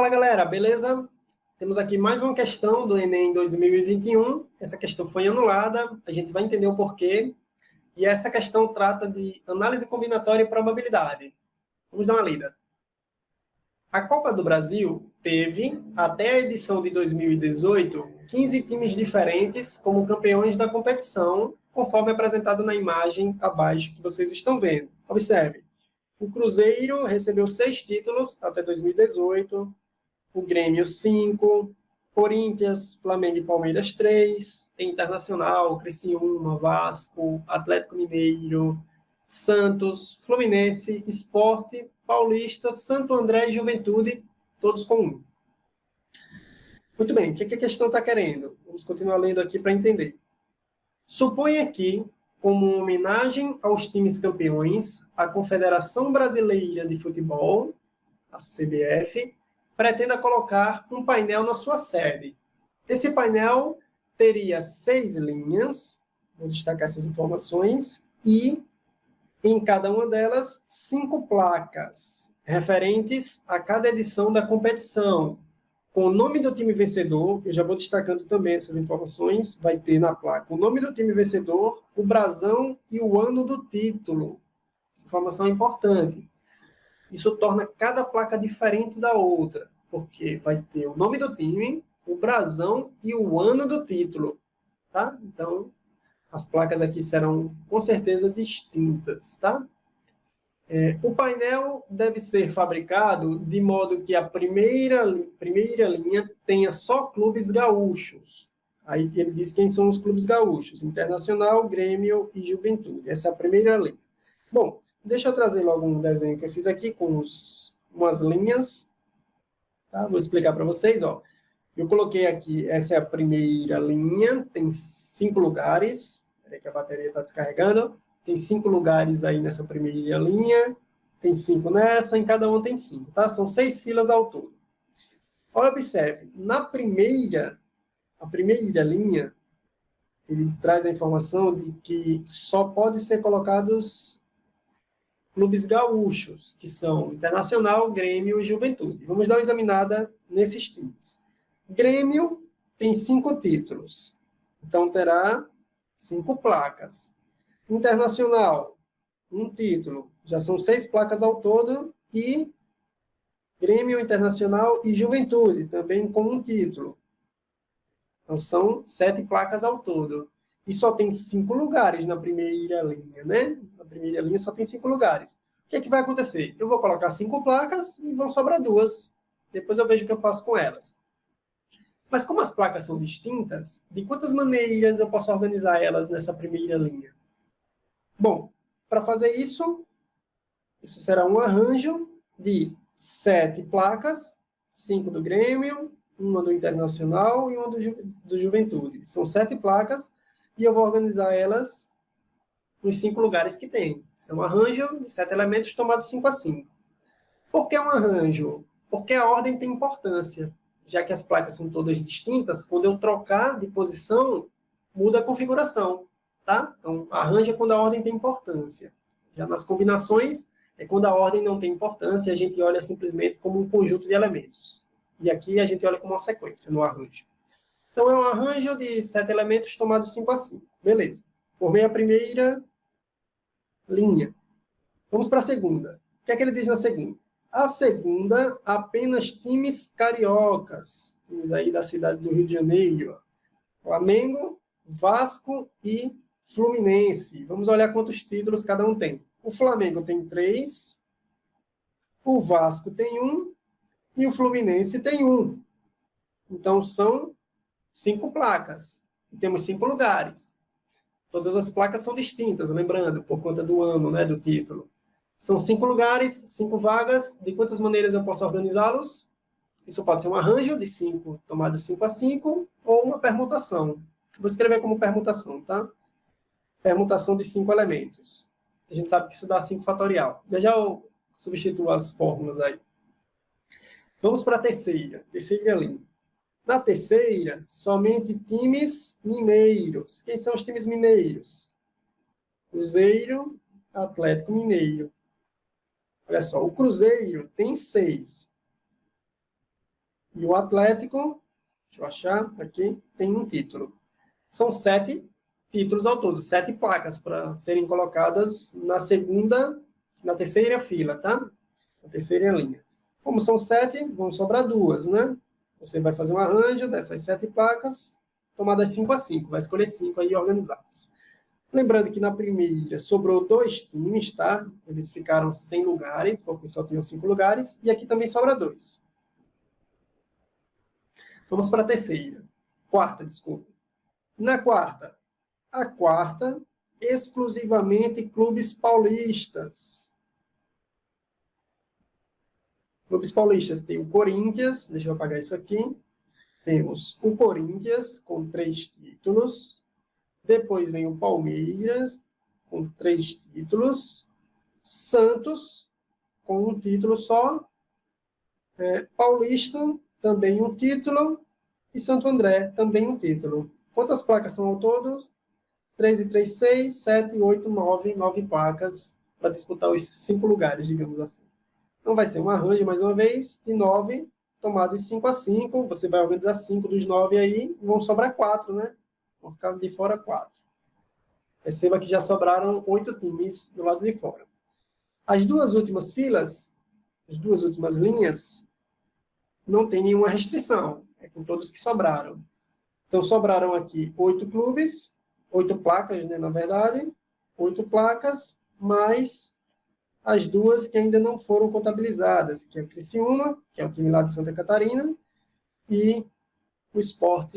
Fala, galera, beleza? Temos aqui mais uma questão do Enem 2021. Essa questão foi anulada, a gente vai entender o porquê. E essa questão trata de análise combinatória e probabilidade. Vamos dar uma lida. A Copa do Brasil teve, até a edição de 2018, 15 times diferentes como campeões da competição, conforme apresentado na imagem abaixo que vocês estão vendo. Observe, o Cruzeiro recebeu 6 títulos até 2018, o Grêmio 5, Corinthians, Flamengo e Palmeiras 3, tem Internacional, Criciúma, Vasco, Atlético Mineiro, Santos, Fluminense, Sport, Paulista, Santo André e Juventude, todos com 1. Muito bem, o que a questão está querendo? Vamos continuar lendo aqui para entender. Suponha que, como homenagem aos times campeões, a Confederação Brasileira de Futebol, a CBF, pretenda colocar um painel na sua sede. Esse painel teria 6 linhas, vou destacar essas informações, e em cada uma delas 5 placas, referentes a cada edição da competição, com o nome do time vencedor, eu já vou destacando também essas informações, vai ter na placa o nome do time vencedor, o brasão e o ano do título. Essa informação é importante. Isso torna cada placa diferente da outra, porque vai ter o nome do time, o brasão e o ano do título, tá? Então, as placas aqui serão, com certeza, distintas, tá? O painel deve ser fabricado de modo que a primeira linha tenha só clubes gaúchos. Aí ele diz quem são os clubes gaúchos: Internacional, Grêmio e Juventude. Essa é a primeira linha. Bom, deixa eu trazer logo um desenho que eu fiz aqui com umas linhas. Tá? Vou explicar para vocês. Ó. Eu coloquei aqui, essa é a primeira linha, tem 5 lugares. Espera aí que a bateria está descarregando. Tem 5 lugares aí nessa primeira linha, tem 5 nessa, em cada uma tem 5, tá? São 6 filas ao todo. Olha, observe, a primeira linha, ele traz a informação de que só pode ser colocados clubes gaúchos, que são Internacional, Grêmio e Juventude. Vamos dar uma examinada nesses times. Grêmio tem 5 títulos, então terá 5 placas. Internacional, 1 título, já são 6 placas ao todo, e Grêmio, Internacional e Juventude, também com 1 título. Então, são 7 placas ao todo. E só tem 5 lugares na primeira linha, né? Na primeira linha só tem 5 lugares. O que é que vai acontecer? Eu vou colocar 5 placas e vão sobrar 2. Depois eu vejo o que eu faço com elas. Mas como as placas são distintas, de quantas maneiras eu posso organizar elas nessa primeira linha? Bom, para fazer isso será um arranjo de 7 placas, 5 do Grêmio, uma do Internacional e uma do Juventude. São 7 placas e eu vou organizar elas nos 5 lugares que tem. Isso é um arranjo de 7 elementos tomados 5 a 5. Por que um arranjo? Porque a ordem tem importância. Já que as placas são todas distintas, quando eu trocar de posição, muda a configuração. Tá? Então, arranja quando a ordem tem importância. Já nas combinações, é quando a ordem não tem importância, a gente olha simplesmente como um conjunto de elementos. E aqui a gente olha como uma sequência no arranjo. Então, é um arranjo de 7 elementos tomados 5 a 5. Beleza. Formei a primeira linha. Vamos para a segunda. O que é que ele diz na segunda? A segunda, apenas times cariocas. Times aí da cidade do Rio de Janeiro. Flamengo, Vasco e Fluminense. Vamos olhar quantos títulos cada um tem. O Flamengo tem 3, o Vasco tem 1 e o Fluminense tem 1. Então, são 5 placas. E temos 5 lugares. Todas as placas são distintas, lembrando, por conta do ano, né, do título. São 5 lugares, 5 vagas. De quantas maneiras eu posso organizá-los? Isso pode ser um arranjo de 5 tomado 5 a 5 ou uma permutação. Vou escrever como permutação, tá? Permutação de 5 elementos. A gente sabe que isso dá 5 fatorial. Já eu substituo as fórmulas aí. Vamos para a terceira linha. Na terceira, somente times mineiros. Quem são os times mineiros? Cruzeiro, Atlético Mineiro. Olha só, o Cruzeiro tem 6. E o Atlético, deixa eu achar aqui, tem um título. São 7 títulos ao todo, 7 placas para serem colocadas na terceira fila, tá? Na terceira linha. Como são 7, vão sobrar 2, né? Você vai fazer um arranjo dessas 7 placas, tomadas 5 a 5, vai escolher 5 aí organizadas. Lembrando que na primeira sobrou 2 times, tá? Eles ficaram sem lugares, porque só tinham 5 lugares, e aqui também sobra 2. Vamos para a terceira. Quarta, desculpa. Na quarta, a quarta, exclusivamente clubes paulistas. Clubes paulistas tem o Corinthians, deixa eu apagar isso aqui. Temos o Corinthians, com 3 títulos. Depois vem o Palmeiras, com 3 títulos. Santos, com um título só. Paulista, também um título. E Santo André, também um título. Quantas placas são ao todo? 3 e 3, 6, 7, 8, 9. 9 placas para disputar os 5 lugares, digamos assim. Então, vai ser um arranjo, mais uma vez, de 9, tomados 5 a 5. Você vai organizar 5 dos 9 aí, vão sobrar 4, né? Vão ficar de fora 4. Perceba que já sobraram 8 times do lado de fora. As 2 últimas filas, as 2 últimas linhas, não tem nenhuma restrição. É com todos que sobraram. Então, sobraram aqui 8 clubes, 8 placas, né, na verdade, 8 placas, mais as 2 que ainda não foram contabilizadas, que é a Criciúma, que é o time lá de Santa Catarina, e o Sport,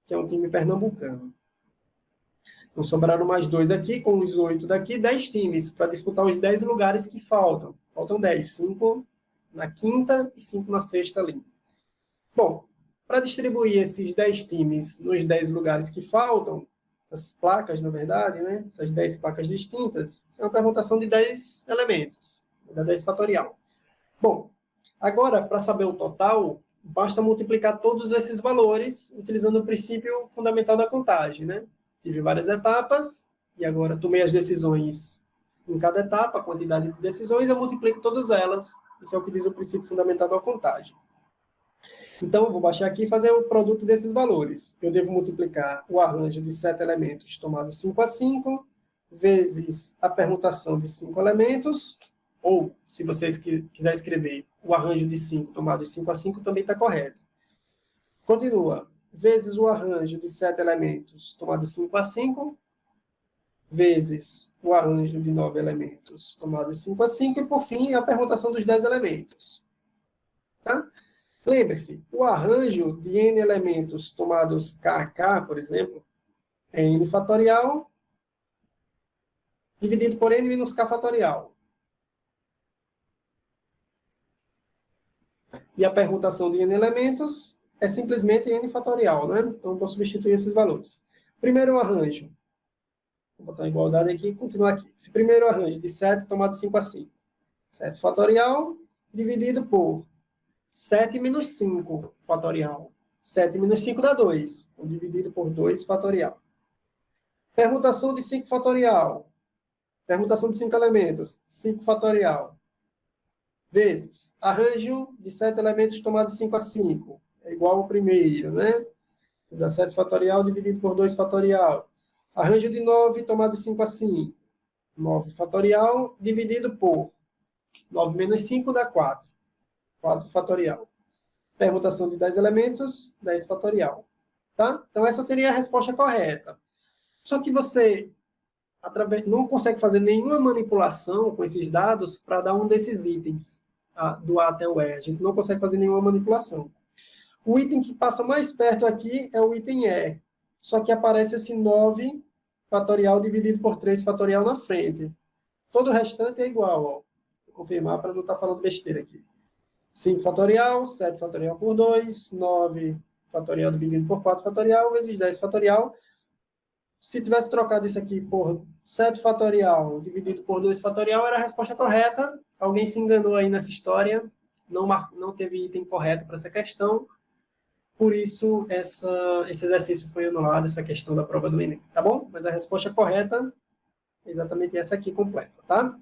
que é um time pernambucano. Então, sobraram mais 2 aqui, com os 8 daqui, 10 times, para disputar os 10 lugares que faltam. Faltam 10, 5 na quinta e 5 na sexta linha. Bom, para distribuir esses 10 times nos 10 lugares que faltam, essas placas, na verdade, né? Essas 10 placas distintas, isso é uma permutação de 10 elementos, da 10 fatorial. Bom, agora, para saber o total, basta multiplicar todos esses valores utilizando o princípio fundamental da contagem, né? Tive várias etapas, e agora tomei as decisões em cada etapa, a quantidade de decisões, eu multiplico todas elas. Isso é o que diz o princípio fundamental da contagem. Então, eu vou baixar aqui e fazer o produto desses valores. Eu devo multiplicar o arranjo de 7 elementos tomado 5 a 5, vezes a permutação de 5 elementos, ou, se vocês quiserem escrever, o arranjo de 5 tomado 5 a 5 também está correto. Continua. Vezes o arranjo de 7 elementos tomado 5 a 5, vezes o arranjo de 9 elementos tomado 5 a 5, e, por fim, a permutação dos 10 elementos. Tá? Lembre-se, o arranjo de n elementos tomados k a k, por exemplo, é n fatorial dividido por n menos k fatorial. E a permutação de n elementos é simplesmente n fatorial, né? Então, vou substituir esses valores. Primeiro arranjo. Vou botar a igualdade aqui e continuar aqui. Esse primeiro arranjo de 7 tomado 5 a 5. 7 fatorial dividido por 7 menos 5 fatorial. 7 menos 5 dá 2. Então, dividido por 2 fatorial. Permutação de 5 fatorial. Permutação de 5 elementos. 5 fatorial. Vezes arranjo de 7 elementos tomado 5 a 5. É igual ao primeiro, né? Dá 7 fatorial dividido por 2 fatorial. Arranjo de 9 tomado 5 a 5. 9 fatorial dividido por 9 menos 5 dá 4. 4 fatorial. Permutação de 10 elementos, 10 fatorial. Tá? Então, essa seria a resposta correta. Só que você não consegue fazer nenhuma manipulação com esses dados para dar um desses itens, do A até o E. A gente não consegue fazer nenhuma manipulação. O item que passa mais perto aqui é o item E. Só que aparece esse 9 fatorial dividido por 3 fatorial na frente. Todo o restante é igual. Ó. Vou confirmar para não estar falando besteira aqui. 5 fatorial, 7 fatorial por 2, 9 fatorial dividido por 4 fatorial, vezes 10 fatorial. Se tivesse trocado isso aqui por 7 fatorial dividido por 2 fatorial, era a resposta correta. Alguém se enganou aí nessa história, não teve item correto para essa questão. Por isso, esse exercício foi anulado, essa questão da prova do Enem, tá bom? Mas a resposta correta é exatamente essa aqui completa, tá?